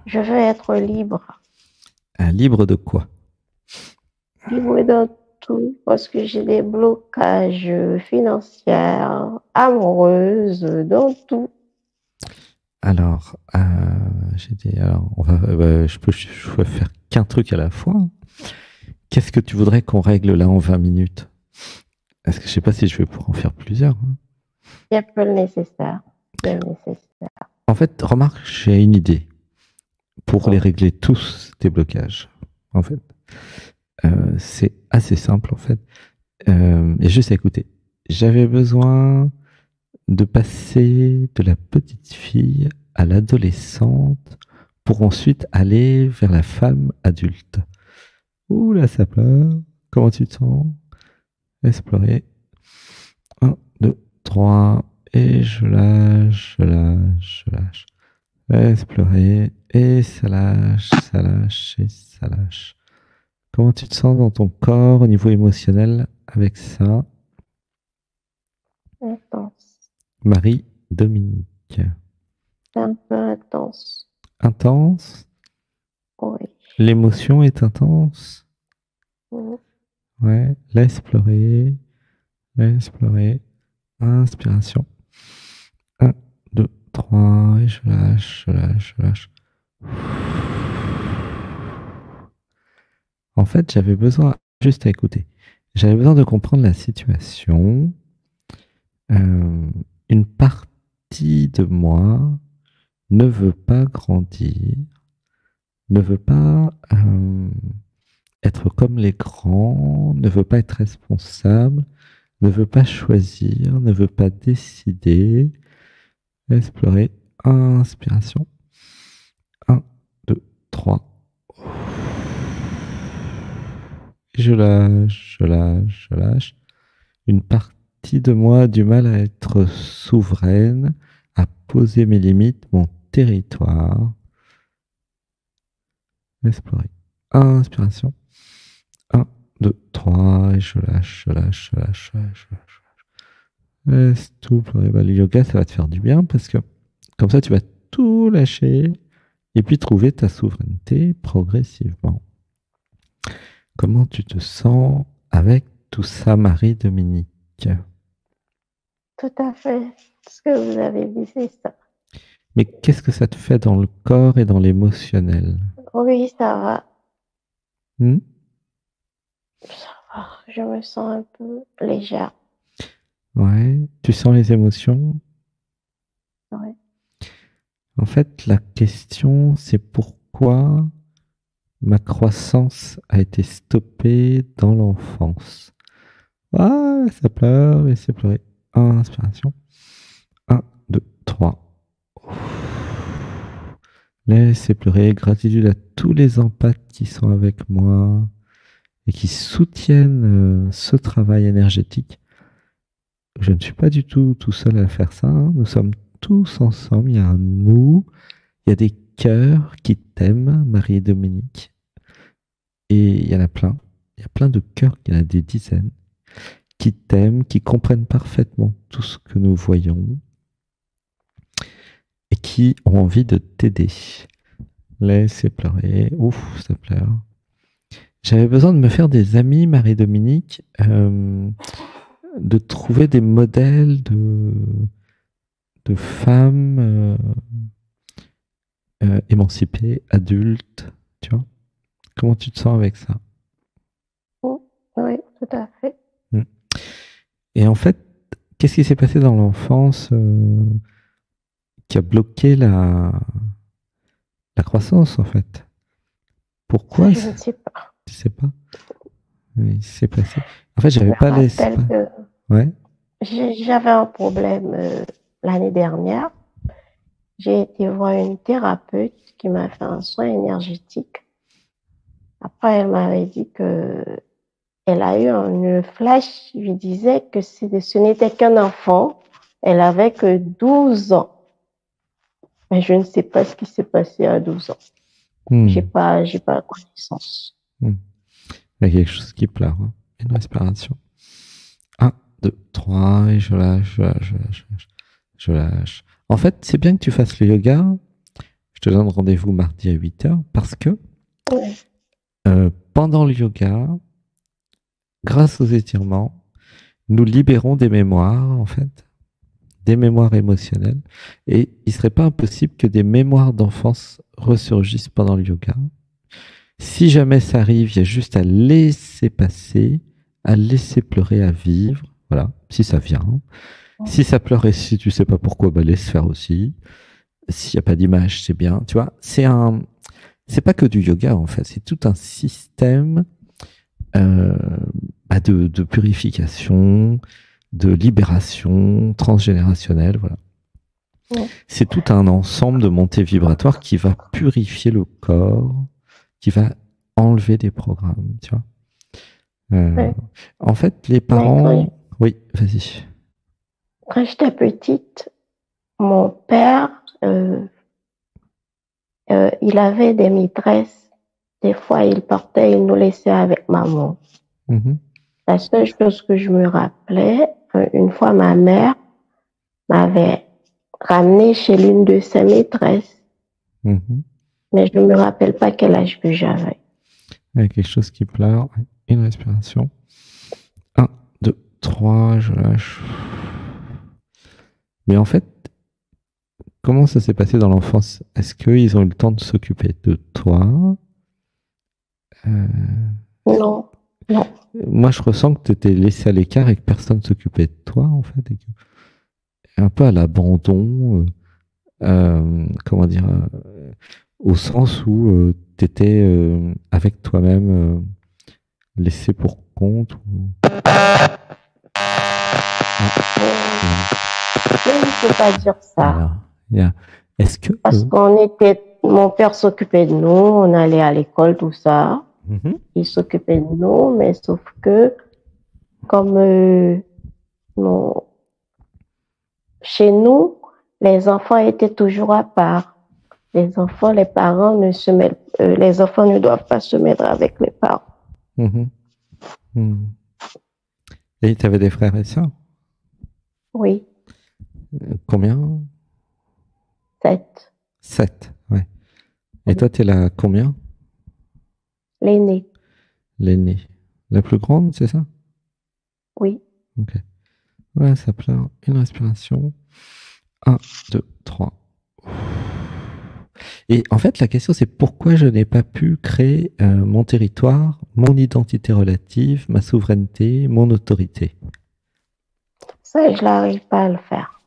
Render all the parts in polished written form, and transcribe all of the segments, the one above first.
Je veux être libre. Libre de quoi? Libre dans tout parce que j'ai des blocages financiers, amoureuses, dans tout. Alors, je peux faire qu'un truc à la fois. Qu'est-ce que tu voudrais qu'on règle là en 20 minutes? Parce que je sais pas si je vais pouvoir en faire plusieurs, hein. Il y a peu le nécessaire. Le nécessaire. En fait, remarque, j'ai une idée pour les Bon, régler tous tes blocages. En fait, c'est assez simple en fait. Et juste à écouter. J'avais besoin de passer de la petite fille à l'adolescente pour ensuite aller vers la femme adulte. Ouh là, ça pleure. Comment tu te sens? Explorer. Un, 2, 3. Et je lâche, je lâche, je lâche. Explorer. Et ça lâche et ça lâche. Comment tu te sens dans ton corps au niveau émotionnel avec ça? intense. Marie-Dominique. C'est un peu intense. Intense. Oui. L'émotion est intense. Mhm. Ouais. Laisse pleurer. Laisse pleurer. Inspiration. Un, 2, 3. Et je lâche, je lâche, je lâche. En fait, j'avais besoin, juste à écouter, j'avais besoin de comprendre la situation. Euh, une partie de moi ne veut pas grandir, ne veut pas être comme les grands, ne veut pas être responsable, ne veut pas choisir, ne veut pas décider. Explorer. Inspiration. Un, 2, 3. Je lâche, je lâche, je lâche. Une partie de moi a du mal à être souveraine, à poser mes limites, mon territoire. Explorer. Inspiration. Un, 2, 3. Et je lâche, je lâche, je lâche, je lâche, je lâche. Laisse tout pleurer. Bah, le yoga, ça va te faire du bien parce que comme ça, tu vas tout lâcher et puis trouver ta souveraineté progressivement. Comment tu te sens avec tout ça, Marie-Dominique? Tout à fait. Ce que vous avez dit, c'est ça. Mais qu'est-ce que ça te fait dans le corps et dans l'émotionnel? Oui, ça va. Hmm. Ça va. Je me sens un peu légère. Ouais, tu sens les émotions? Oui. En fait, la question, c'est pourquoi ma croissance a été stoppée dans l'enfance. Ah, ça pleure, laissez pleurer. Inspiration. Un, 2, 3. Laissez pleurer. Gratitude à tous les empathes qui sont avec moi et qui soutiennent ce travail énergétique. Je ne suis pas du tout seul à faire ça, hein. Nous sommes tous ensemble. Il y a un nous. Il y a des cœurs qui t'aiment, Marie et Dominique. Et il y en a plein. Il y a plein de cœurs, il y en a des dizaines, qui t'aiment, qui comprennent parfaitement tout ce que nous voyons et qui ont envie de t'aider. Laissez pleurer. Ouf, ça pleure. J'avais besoin de me faire des amis, Marie-Dominique, de trouver des modèles de femmes émancipées, adultes, tu vois. Comment tu te sens avec ça? Mm. Oui, tout à fait. Mm. Et en fait, qu'est-ce qui s'est passé dans l'enfance qui a bloqué la croissance, en fait? Ça, Pourquoi? je ne sais pas. Tu sais pas? Oui, c'est passé. En fait, Je j'avais me pas rappelle l'espace. que Ouais. j'avais un problème l'année dernière. J'ai été voir une thérapeute qui m'a fait un soin énergétique. Après, elle m'avait dit que elle a eu un flash qui lui disait que ce n'était qu'un enfant. Elle avait que 12 ans. Mais je ne sais pas ce qui s'est passé à 12 ans. Hmm. J'ai pas la connaissance. Hmm. Il y a quelque chose qui pleure, hein. Une respiration. Un, 2, 3, et je lâche, je lâche, je lâche, je lâche. Je lâche. En fait, c'est bien que tu fasses le yoga. Je te donne rendez-vous mardi à 8h parce que Oui. pendant le yoga, grâce aux étirements, nous libérons des mémoires, en fait, des mémoires émotionnelles. Et il ne serait pas impossible que des mémoires d'enfance ressurgissent pendant le yoga. Si jamais ça arrive, il y a juste à laisser passer, à laisser pleurer, à vivre. Voilà, si ça vient. Si ça pleure et si tu sais pas pourquoi, bah laisse faire aussi. S'il n'y a pas d'image, c'est bien. Tu vois, c'est pas que du yoga en fait, c'est tout un système de purification, de libération transgénérationnelle. Voilà. Oui. C'est tout un ensemble de montées vibratoires qui va purifier le corps, qui va enlever des programmes. Tu vois. Oui. En fait, les Mais parents. Oui, vas-y. quand j'étais petite, mon père, il avait des maîtresses. Des fois, il partait, il nous laissait avec maman. Mhm. La seule chose que je me rappelais, une fois, ma mère m'avait ramenée chez l'une de ses maîtresses. Mhm. Mais je ne me rappelle pas quel âge que j'avais. Il y a quelque chose qui pleure. Une respiration. 1, 2, 3, je lâche. Mais en fait, comment ça s'est passé dans l'enfance? Est-ce qu'ils ont eu le temps de s'occuper de toi? Non, non. Moi, je ressens que tu étais laissé à l'écart et que personne ne s'occupait de toi, en fait. Et un peu à l'abandon, comment dire, au sens où tu étais avec toi-même, laissé pour compte. Je ne peux pas dire ça. Voilà. Est-ce que... Parce mon père s'occupait de nous, on allait à l'école, tout ça. Il s'occupait de nous, mais sauf que, comme chez nous, les enfants étaient toujours à part. Les enfants, les parents les enfants ne doivent pas se mettre avec les parents. Et tu avais des frères et sœurs? Oui. Combien? 7. 7, ouais. Et toi, tu es la combien? L'aînée. L'aînée. La plus grande, c'est ça? Oui. Ok. Ouais, ça pleure. Une respiration. 1, 2, 3. Et en fait, la question, c'est pourquoi je n'ai pas pu créer mon territoire, mon identité relative, ma souveraineté, mon autorité. Ça, je n'arrive pas à le faire.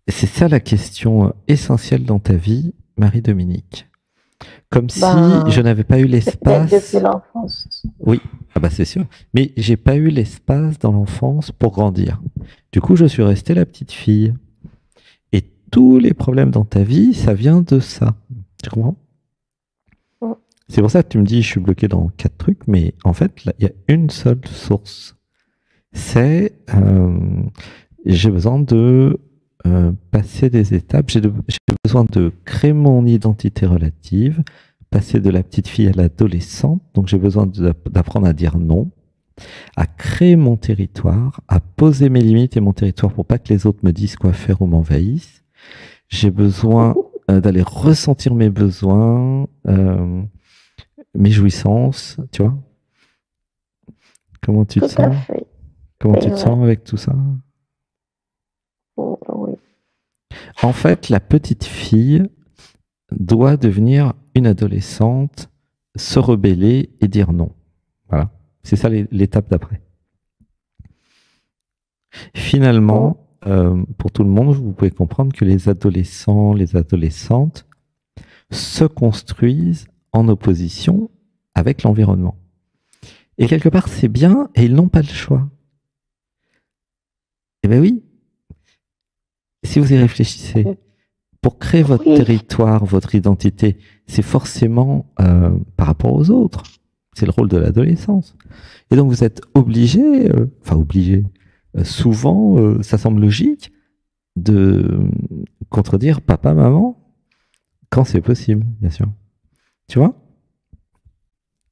C'est ça la question essentielle dans ta vie, Marie-Dominique. Comme si je n'avais pas eu l'espace. Depuis l'enfance. Oui, ah bah c'est sûr. Mais j'ai pas eu l'espace dans l'enfance pour grandir. Du coup, je suis restée la petite fille. Et tous les problèmes dans ta vie, ça vient de ça. Tu comprends? C'est pour ça que tu me dis, je suis bloqué dans 4 trucs, mais en fait, il y a une seule source. C'est, j'ai besoin de passer des étapes, j'ai besoin de créer mon identité relative, passer de la petite fille à l'adolescente, donc j'ai besoin d'apprendre à dire non, à créer mon territoire, à poser mes limites et mon territoire pour pas que les autres me disent quoi faire ou m'envahissent. J'ai besoin d'aller ressentir mes besoins, mes jouissances, tu vois. Comment tu te sens? Comment tu te sens avec tout ça? Oui. En fait, la petite fille doit devenir une adolescente, se rebeller et dire non. Voilà. C'est ça l'étape d'après. Finalement, pour tout le monde, vous pouvez comprendre que les adolescents, les adolescentes se construisent en opposition avec l'environnement. Et quelque part, c'est bien et ils n'ont pas le choix. Eh bien oui, si vous y réfléchissez, pour créer votre territoire, votre identité, c'est forcément par rapport aux autres. C'est le rôle de l'adolescence. Et donc vous êtes obligé, souvent, ça semble logique, de contredire papa, maman, quand c'est possible, bien sûr. Tu vois?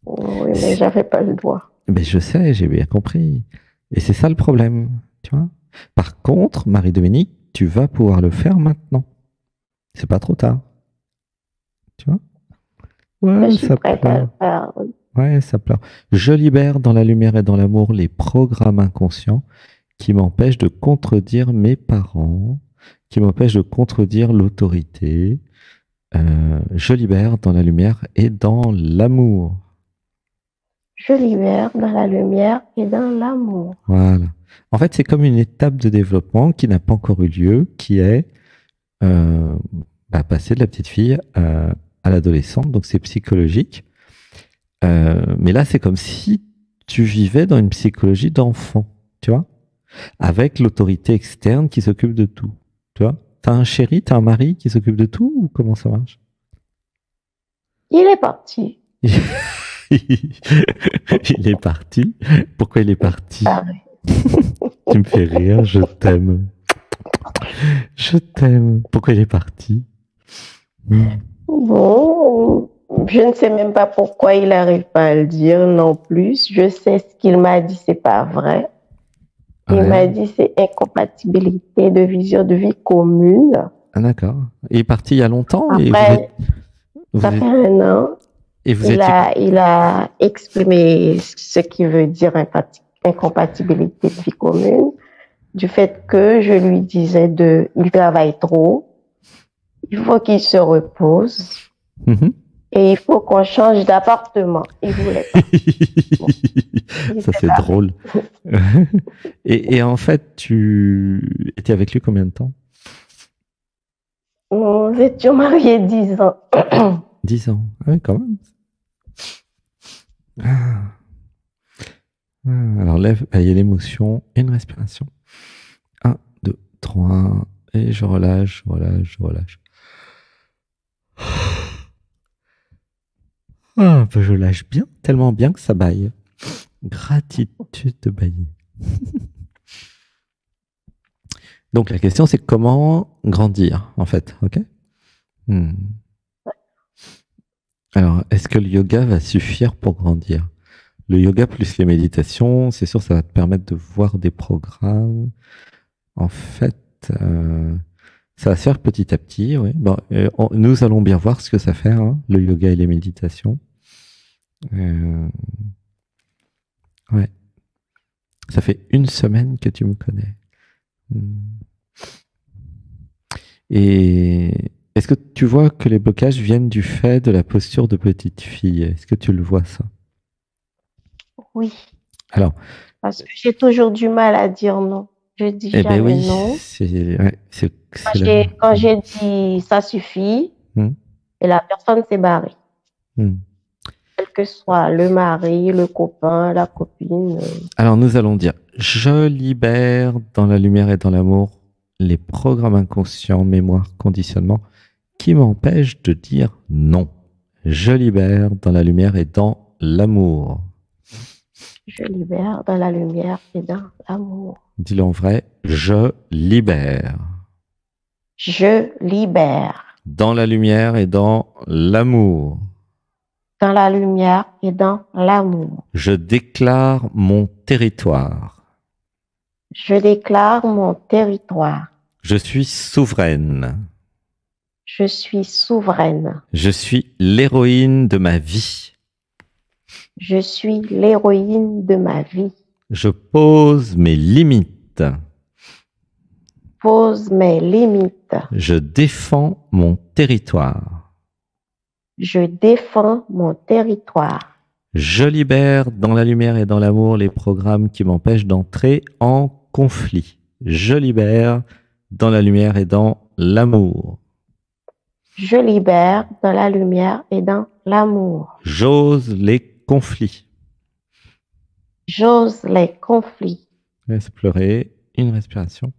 Oui, mais j'avais pas le droit. Mais je sais, j'ai bien compris. Et c'est ça le problème, tu vois? Par contre, Marie-Dominique, tu vas pouvoir le faire maintenant. C'est pas trop tard. Tu vois? Je Ouais, suis ça prête à le pleure. faire. Oui. Ouais, ça pleure. Je libère dans la lumière et dans l'amour les programmes inconscients qui m'empêchent de contredire mes parents, qui m'empêchent de contredire l'autorité. Je libère dans la lumière et dans l'amour. Je libère dans la lumière et dans l'amour. Voilà. En fait, c'est comme une étape de développement qui n'a pas encore eu lieu, qui est euh, passer de la petite fille à l'adolescente. Donc, c'est psychologique. Mais là, c'est comme si tu vivais dans une psychologie d'enfant, tu vois, avec l'autorité externe qui s'occupe de tout. Tu vois, t'as un chéri, t'as un mari qui s'occupe de tout ou comment ça marche? Il est parti. Il est parti. Pourquoi il est parti? Ah oui. Tu me fais rire, je t'aime. Je t'aime. Pourquoi il est parti? Bon, je ne sais même pas pourquoi il n'arrive pas à le dire non plus. Je sais ce qu'il m'a dit, c'est pas vrai. Il m'a Ouais. dit c'est incompatibilité de vision de vie commune. Ah, d'accord. Il est parti il y a longtemps et Après, vous ça êtes, fait un an. et vous Il étiez. a exprimé ce qui veut dire incompatibilité de vie commune, du fait que je lui disais il travaille trop, il faut qu'il se repose Mhm. et il faut qu'on change d'appartement. Il voulait pas. Bon, il Ça, s'est c'est barré. drôle. Et en fait, tu étais avec lui combien de temps? Nous étions mariés 10 ans. 10 ans. Ah oui, quand même. Ah. Ah, alors, lève, il y a l'émotion et une respiration. 1, 2, 3. Et je relâche, je relâche, je relâche. Ah, je lâche bien, tellement bien que ça baille. Gratitude de bailler. Donc la question c'est comment grandir en fait, ok? Alors est-ce que le yoga va suffire pour grandir? Le yoga plus les méditations, c'est sûr ça va te permettre de voir des programmes. En fait, ça va se faire petit à petit, oui. Bon, nous allons bien voir ce que ça fait, hein, le yoga et les méditations. Ouais. Ça fait 1 semaine que tu me connais. Et est-ce que tu vois que les blocages viennent du fait de la posture de petite fille? Est-ce que tu le vois ça? Oui, Alors, parce que j'ai toujours du mal à dire non. Je dis eh ben jamais oui, non. c'est la... Quand j'ai dit ça suffit, Hmm, et la personne s'est barrée. hmm. Quel que soit le mari, le copain, la copine. Alors, nous allons dire, je libère dans la lumière et dans l'amour les programmes inconscients, mémoire, conditionnement qui m'empêchent de dire non. Je libère dans la lumière et dans l'amour. Je libère dans la lumière et dans l'amour. Dis-le en vrai, je libère. Je libère Dans la lumière et dans l'amour. dans la lumière et dans l'amour. Je déclare mon territoire. Je déclare mon territoire. Je suis souveraine. Je suis souveraine. Je suis l'héroïne de ma vie. Je suis l'héroïne de ma vie. Je pose mes limites. Pose mes limites. Je défends mon territoire. Je défends mon territoire. Je libère dans la lumière et dans l'amour les programmes qui m'empêchent d'entrer en conflit. Je libère dans la lumière et dans l'amour. Je libère dans la lumière et dans l'amour. J'ose les conflits. J'ose les conflits. Laisse pleurer. Une respiration.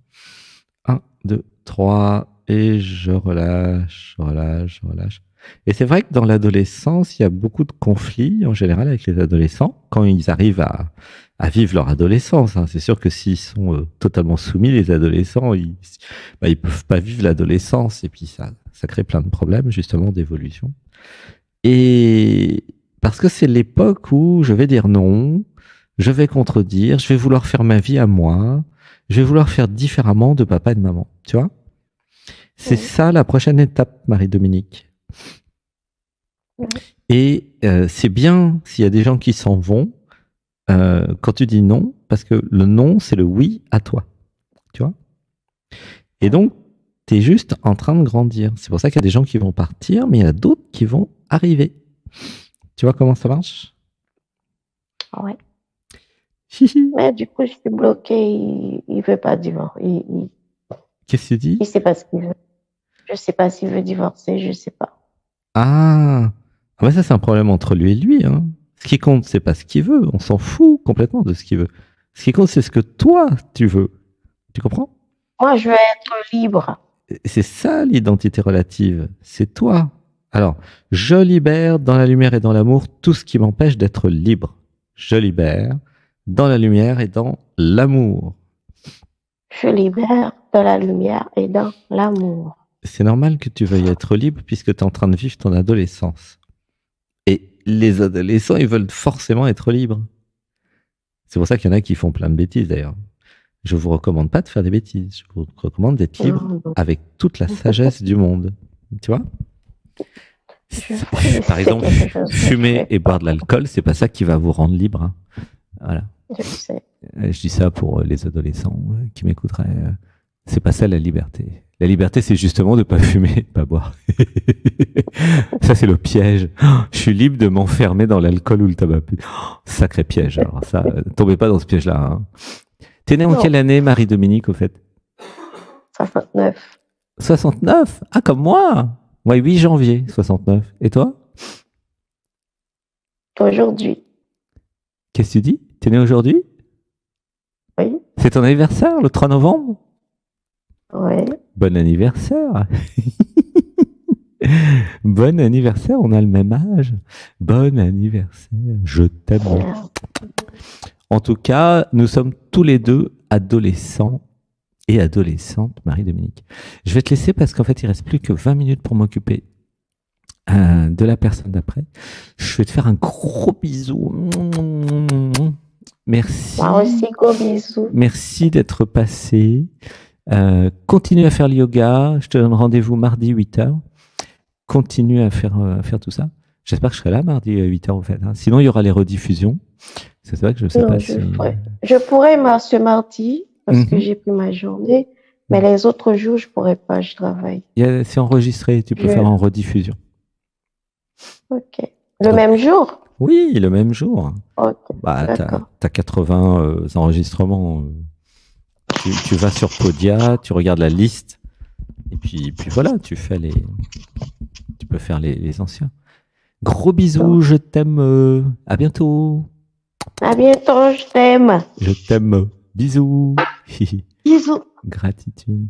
1, 2, 3. Et je relâche, je relâche, je relâche. Et c'est vrai que dans l'adolescence, il y a beaucoup de conflits en général avec les adolescents quand ils arrivent à vivre leur adolescence. Hein. C'est sûr que s'ils sont totalement soumis, les adolescents, ils peuvent pas vivre l'adolescence et puis ça crée plein de problèmes justement d'évolution. Et parce que c'est l'époque où je vais dire non, je vais contredire, je vais vouloir faire ma vie à moi, je vais vouloir faire différemment de papa et de maman. Tu vois? C'est Oui. ça la prochaine étape, Marie-Dominique. Et c'est bien s'il y a des gens qui s'en vont quand tu dis non, parce que le non, c'est le oui à toi. Tu vois? Et donc, tu es juste en train de grandir. C'est pour ça qu'il y a des gens qui vont partir, mais il y en a d'autres qui vont arriver. Tu vois comment ça marche? Ouais. Mais du coup, je suis bloquée. Il veut pas divorcer. Qu'est-ce que tu dis? Il sait pas ce qu'il veut. Je sais pas s'il veut divorcer, je sais pas. Ah, bah ça c'est un problème entre lui et lui. Hein. Ce qui compte, c'est pas ce qu'il veut. On s'en fout complètement de ce qu'il veut. Ce qui compte, c'est ce que toi tu veux. Tu comprends? Moi, je veux être libre. C'est ça l'identité relative. C'est toi. Alors, je libère dans la lumière et dans l'amour tout ce qui m'empêche d'être libre. Je libère dans la lumière et dans l'amour. Je libère dans la lumière et dans l'amour. C'est normal que tu veuilles être libre puisque tu es en train de vivre ton adolescence. Et les adolescents, ils veulent forcément être libres. C'est pour ça qu'il y en a qui font plein de bêtises d'ailleurs. Je vous recommande pas de faire des bêtises. Je vous recommande d'être libre avec toute la sagesse du monde. Tu vois? Par exemple, fumer et boire de l'alcool, c'est pas ça qui va vous rendre libre. Hein. Voilà. Je sais. Je dis ça pour les adolescents qui m'écouteraient. C'est pas ça la liberté. La liberté, c'est justement de pas fumer, pas boire. Ça, c'est le piège. Je suis libre de m'enfermer dans l'alcool ou le tabac. Sacré piège. Alors ça, tombez pas dans ce piège-là. Hein. T'es né en quelle année, Marie-Dominique, au fait? 69. 69? Ah, comme moi. Moi, 8 janvier 69. Et toi? Aujourd'hui. Qu'est-ce que tu dis? T'es né aujourd'hui? Oui. C'est ton anniversaire, le 3 novembre? Oui. Bon anniversaire. Bon anniversaire, on a le même âge. Bon anniversaire, je t'aime. En tout cas, nous sommes tous les deux adolescents et adolescentes, Marie-Dominique. Je vais te laisser parce qu'en fait, il reste plus que 20 minutes pour m'occuper de la personne d'après. Je vais te faire un gros bisou. Merci. Moi aussi, gros bisous. Merci d'être passé. Continue à faire le yoga. Je te donne rendez-vous mardi 8h. Continue à faire tout ça. J'espère que je serai là mardi 8h au fait. Hein. Sinon, il y aura les rediffusions. C'est vrai que je ne sais pas si... Je pourrais ce mardi parce que j'ai pris ma journée. Mais les autres jours, je ne pourrais pas. Je travaille. C'est enregistré. Tu peux faire en rediffusion. Ok. Le même jour? Oui, le même jour. Ok. Bah, t'as 80 enregistrements. Tu vas sur Podia, tu regardes la liste, et puis voilà, tu peux faire les anciens. Gros bisous, je t'aime. À bientôt. À bientôt, je t'aime. Je t'aime. Bisous. Bisous. Gratitude.